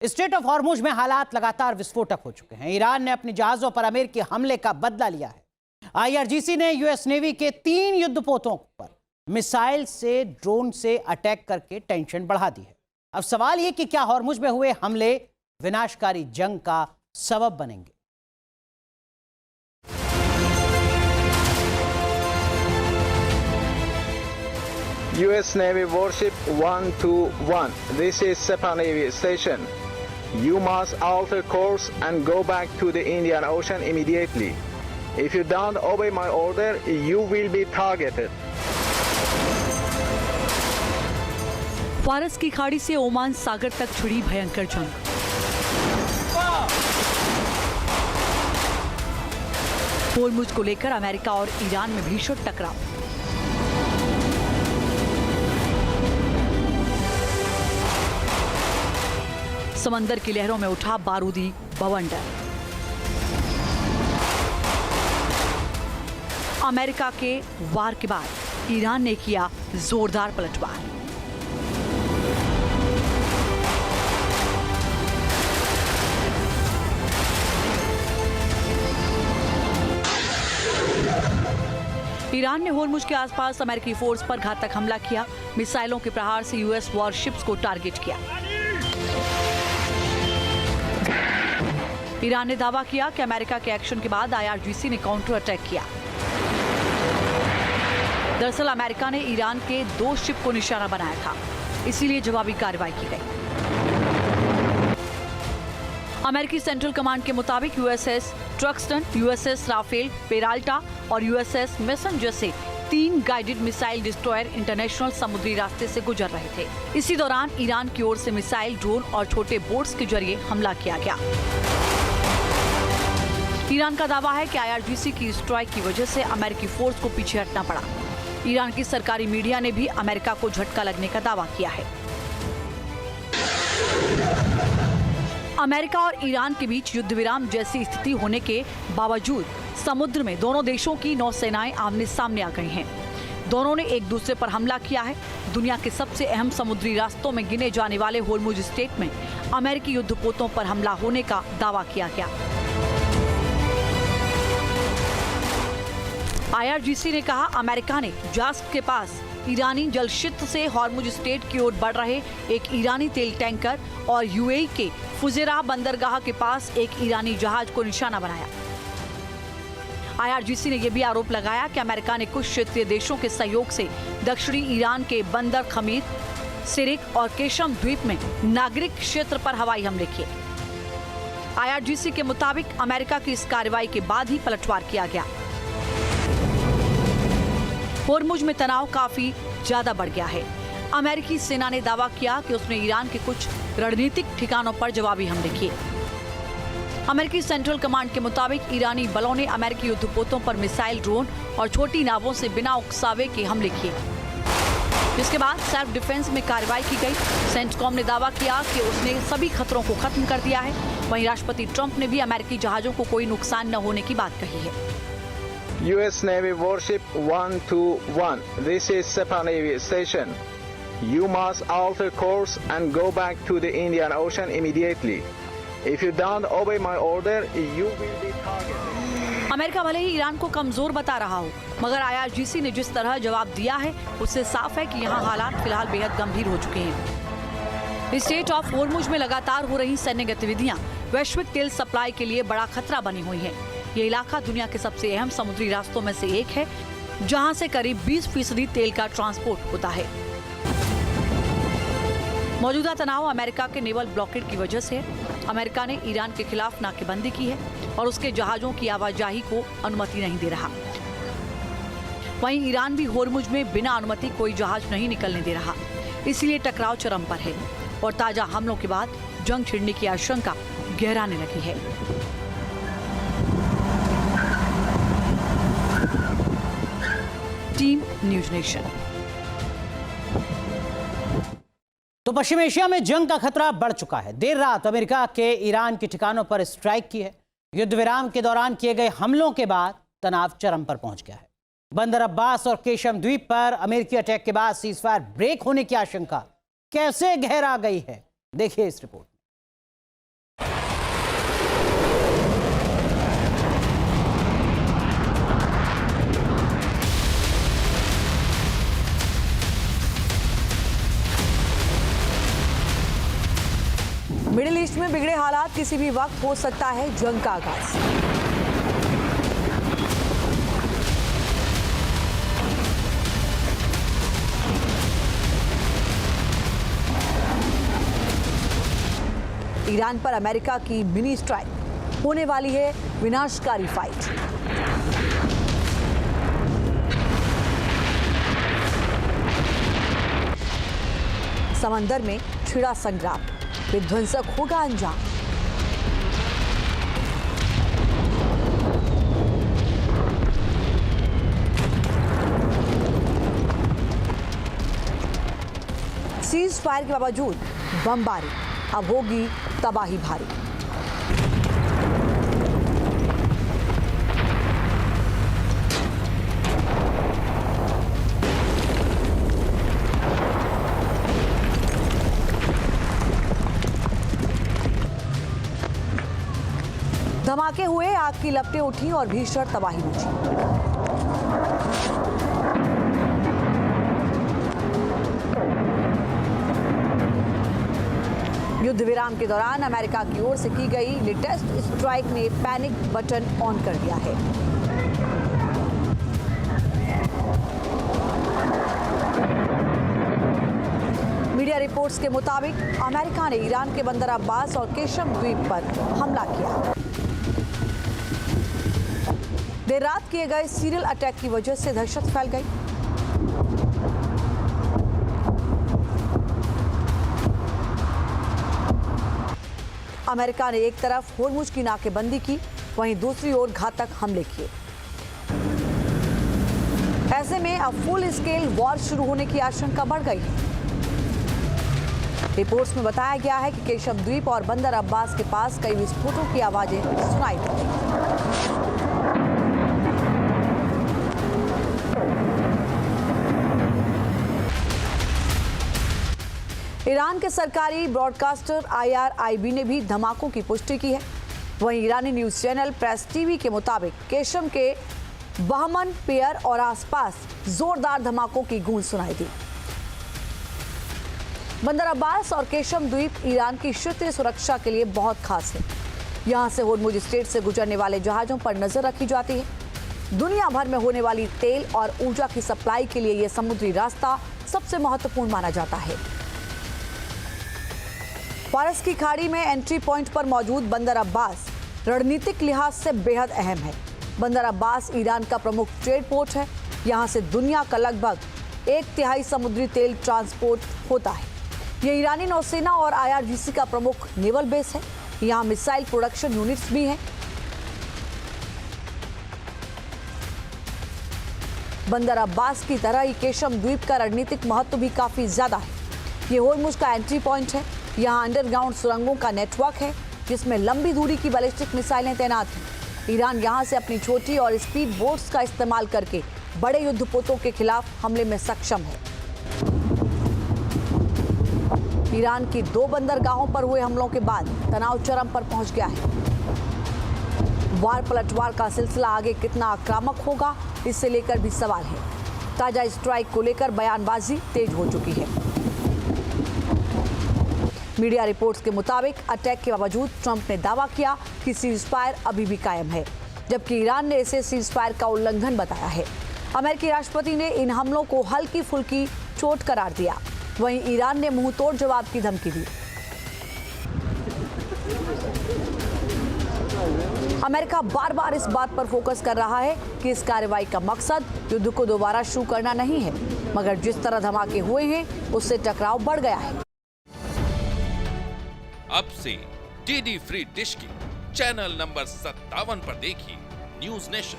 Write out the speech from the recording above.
Straight of Hormuz में हालात लगातार विस्फोटक हो चुके हैं। ईरान ने अपने जहाजों पर अमेरिकी हमले का बदला लिया है। आईआरजीसी ने यूएस नेवी के 3 युद्धपोतों पर मिसाइल से ड्रोन से अटैक करके टेंशन बढ़ा दी है। अब सवाल यह कि क्या हॉर्मुज में हुए हमले विनाशकारी जंग का सबब बनेंगे। U.S. Navy warship 121. This is Sepah Navy Station. You must alter course and go back to the Indian Ocean immediately. If you don't obey my order, you will be targeted. फारस की खाड़ी से ओमान सागर तक छिड़ी भयंकर जंग। होर्मुज को लेकर अमेरिका और ईरान में भीषण टकराव। समंदर की लहरों में उठा बारूदी बवंडर। अमेरिका के वार के बाद ईरान ने किया जोरदार पलटवार। ईरान ने होर्मुज के आसपास अमेरिकी फोर्स पर घातक हमला किया। मिसाइलों के प्रहार से यूएस वॉरशिप्स को टारगेट किया। ईरान ने दावा किया कि अमेरिका के एक्शन के बाद आईआरजीसी ने काउंटर अटैक किया। दरअसल अमेरिका ने ईरान के 2 शिप को निशाना बनाया था, इसीलिए जवाबी कार्रवाई की गई। अमेरिकी सेंट्रल कमांड के मुताबिक USS Truxtun, USS Rafael, Peralta और यूएसएस मैसेंजर से 3 गाइडेड मिसाइल डिस्ट्रॉयर इंटरनेशनल समुद्री रास्ते से गुजर रहे थे। इसी दौरान ईरान की ओर से मिसाइल, ड्रोन और छोटे बोट्स के जरिए हमला किया गया। ईरान का दावा है कि आईआरजीसी की स्ट्राइक की वजह से अमेरिकी फोर्स को पीछे हटना पड़ा। ईरान की सरकारी मीडिया ने भी अमेरिका को झटका लगने का दावा किया है। अमेरिका और ईरान के बीच युद्ध विराम जैसी स्थिति होने के बावजूद समुद्र में दोनों देशों की नौसेनाएं आमने सामने आ गई हैं। दोनों ने एक दूसरे पर हमला किया है। दुनिया के सबसे अहम समुद्री रास्तों में गिने जाने वाले होर्मुज स्ट्रेट में अमेरिकी युद्धपोतों पर हमला होने का दावा किया गया। आईआरजीसी ने कहा, अमेरिका ने जास्क के पास ईरानी जलक्षेत्र से हॉर्मुज स्ट्रेट की ओर बढ़ रहे एक ईरानी तेल टैंकर और यूएई के फुजेरा बंदरगाह के पास एक ईरानी जहाज को निशाना बनाया। आईआरजीसी ने यह भी आरोप लगाया कि अमेरिका ने कुछ क्षेत्रीय देशों के सहयोग से दक्षिणी ईरान के बंदर खमीर, सिरिक और केशम द्वीप में नागरिक क्षेत्र पर हवाई हमले किए। आईआरजीसी के मुताबिक अमेरिका की इस कार्रवाई के बाद ही पलटवार किया गया। होर्मुज में तनाव काफी ज्यादा बढ़ गया है। अमेरिकी सेना ने दावा किया कि उसने ईरान के कुछ रणनीतिक ठिकानों पर जवाबी हमले किए। अमेरिकी सेंट्रल कमांड के मुताबिक ईरानी बलों ने अमेरिकी युद्धपोतों पर मिसाइल, ड्रोन और छोटी नावों से बिना उकसावे के हमले किए। इसके बाद सेल्फ डिफेंस में कार्रवाई की गई। सेंटकॉम ने दावा किया कि उसने सभी खतरों को खत्म कर दिया है। वहीं राष्ट्रपति ट्रंप ने भी अमेरिकी जहाजों को कोई नुकसान न होने की बात कही है। U.S. Navy warship 121. This is Sepah Navy Station. You must alter course and go back to the Indian Ocean immediately. If you don't obey my order, you will be targeted. America भले ही Iran को कमजोर बता रहा हो, मगर IRGC ने जिस तरह जवाब दिया है उससे साफ है कि यहाँ हालात फिलहाल बेहद गंभीर हो चुके हैं। स्ट्रेट ऑफ होर्मुज में लगातार हो रही सैन्य गतिविधियां वैश्विक तेल सप्लाई के लिए बड़ा खतरा बनी हुई है। ये इलाका दुनिया के सबसे अहम समुद्री रास्तों में से एक है, जहां से करीब 20% तेल का ट्रांसपोर्ट होता है। मौजूदा तनाव अमेरिका के नेवल ब्लॉकेड की वजह से है। अमेरिका ने ईरान के खिलाफ नाकेबंदी की है और उसके जहाजों की आवाजाही को अनुमति नहीं दे रहा। वहीं ईरान भी होर्मुज में बिना अनुमति कोई जहाज नहीं निकलने दे रहा। इसलिए टकराव चरम पर है और ताजा हमलों के बाद जंग छिड़ने की आशंका गहराने लगी है। Team news nation. तो पश्चिम एशिया में जंग का खतरा बढ़ चुका है। देर रात अमेरिका के ईरान के ठिकानों पर स्ट्राइक की है। युद्ध विराम के दौरान किए गए हमलों के बाद तनाव चरम पर पहुंच गया है। बंदर अब्बास और केशम द्वीप पर अमेरिकी अटैक के बाद सीजफायर ब्रेक होने की आशंका कैसे गहरा गई है, देखिए इस रिपोर्ट। मिडिल ईस्ट में बिगड़े हालात, किसी भी वक्त हो सकता है जंग का आगाज। ईरान पर अमेरिका की मिनी स्ट्राइक, होने वाली है विनाशकारी फाइट। समंदर में छिड़ा संग्राम, विध्वंसक होगा अंजाम। सीज फायर के बावजूद बमबारी, अब होगी तबाही भारी। धमाके हुए, आग की लपटें उठी और भीषण तबाही मची। युद्ध विराम के दौरान अमेरिका की ओर से की गई लेटेस्ट स्ट्राइक ने पैनिक बटन ऑन कर दिया है। मीडिया रिपोर्ट्स के मुताबिक अमेरिका ने ईरान के बंदर अब्बास और केशम द्वीप पर हमला किया। देर रात किए गए सीरियल अटैक की वजह से दहशत फैल गई। अमेरिका ने एक तरफ होर्मुज की नाकेबंदी की, वहीं दूसरी ओर घातक हमले किए। ऐसे में अब फुल स्केल वॉर शुरू होने की आशंका बढ़ गई है। रिपोर्ट्स में बताया गया है कि केशम द्वीप और बंदर अब्बास के पास कई विस्फोटों की आवाजें सुनाई दी। ईरान के सरकारी ब्रॉडकास्टर IRIB ने भी धमाकों की पुष्टि की है। वहीं ईरानी न्यूज चैनल प्रेस टीवी के मुताबिक केशम के बहमन पियर और आसपास जोरदार धमाकों की गूंज सुनाई दी। बंदर अब्बास और केशम द्वीप ईरान की क्षेत्रीय सुरक्षा के लिए बहुत खास है। यहां से होर्मुज स्ट्रेट से गुजरने वाले जहाजों पर नजर रखी जाती है। दुनिया भर में होने वाली तेल और ऊर्जा की सप्लाई के लिए यह समुद्री रास्ता सबसे महत्वपूर्ण माना जाता है। फारस की खाड़ी में एंट्री पॉइंट पर मौजूद बंदर अब्बास रणनीतिक लिहाज से बेहद अहम है। बंदर अब्बास ईरान का प्रमुख ट्रेड पोर्ट है। यहां से दुनिया का लगभग 1/3 समुद्री तेल ट्रांसपोर्ट होता है। यह ईरानी नौसेना और IRGC का प्रमुख नेवल बेस है। यहां मिसाइल प्रोडक्शन यूनिट्स भी हैं। बंदर अब्बास की तरह ही केशम द्वीप का रणनीतिक महत्व भी काफी ज्यादा है। ये होर्मुज का एंट्री पॉइंट है। यहाँ अंडरग्राउंड सुरंगों का नेटवर्क है जिसमें लंबी दूरी की बैलिस्टिक मिसाइलें तैनात हैं। ईरान यहाँ से अपनी छोटी और स्पीड बोट्स का इस्तेमाल करके बड़े युद्धपोतों के खिलाफ हमले में सक्षम है। ईरान की 2 बंदरगाहों पर हुए हमलों के बाद तनाव चरम पर पहुंच गया है। वार पलटवार का सिलसिला आगे कितना आक्रामक होगा, इससे लेकर भी सवाल है। ताजा स्ट्राइक को लेकर बयानबाजी तेज हो चुकी है। मीडिया रिपोर्ट्स के मुताबिक अटैक के बावजूद ट्रंप ने दावा किया कि सीज फायर अभी भी कायम है, जबकि ईरान ने इसे सीज फायर का उल्लंघन बताया है। अमेरिकी राष्ट्रपति ने इन हमलों को हल्की फुल्की चोट करार दिया। वहीं ईरान ने मुंहतोड़ जवाब की धमकी दी। अमेरिका बार बार इस बात पर फोकस कर रहा है कि इस कार्रवाई का मकसद युद्ध को दोबारा शुरू करना नहीं है, मगर जिस तरह धमाके हुए हैं उससे टकराव बढ़ गया है। अब से DD फ्री डिश की चैनल नंबर 57 पर देखिए न्यूज नेशन।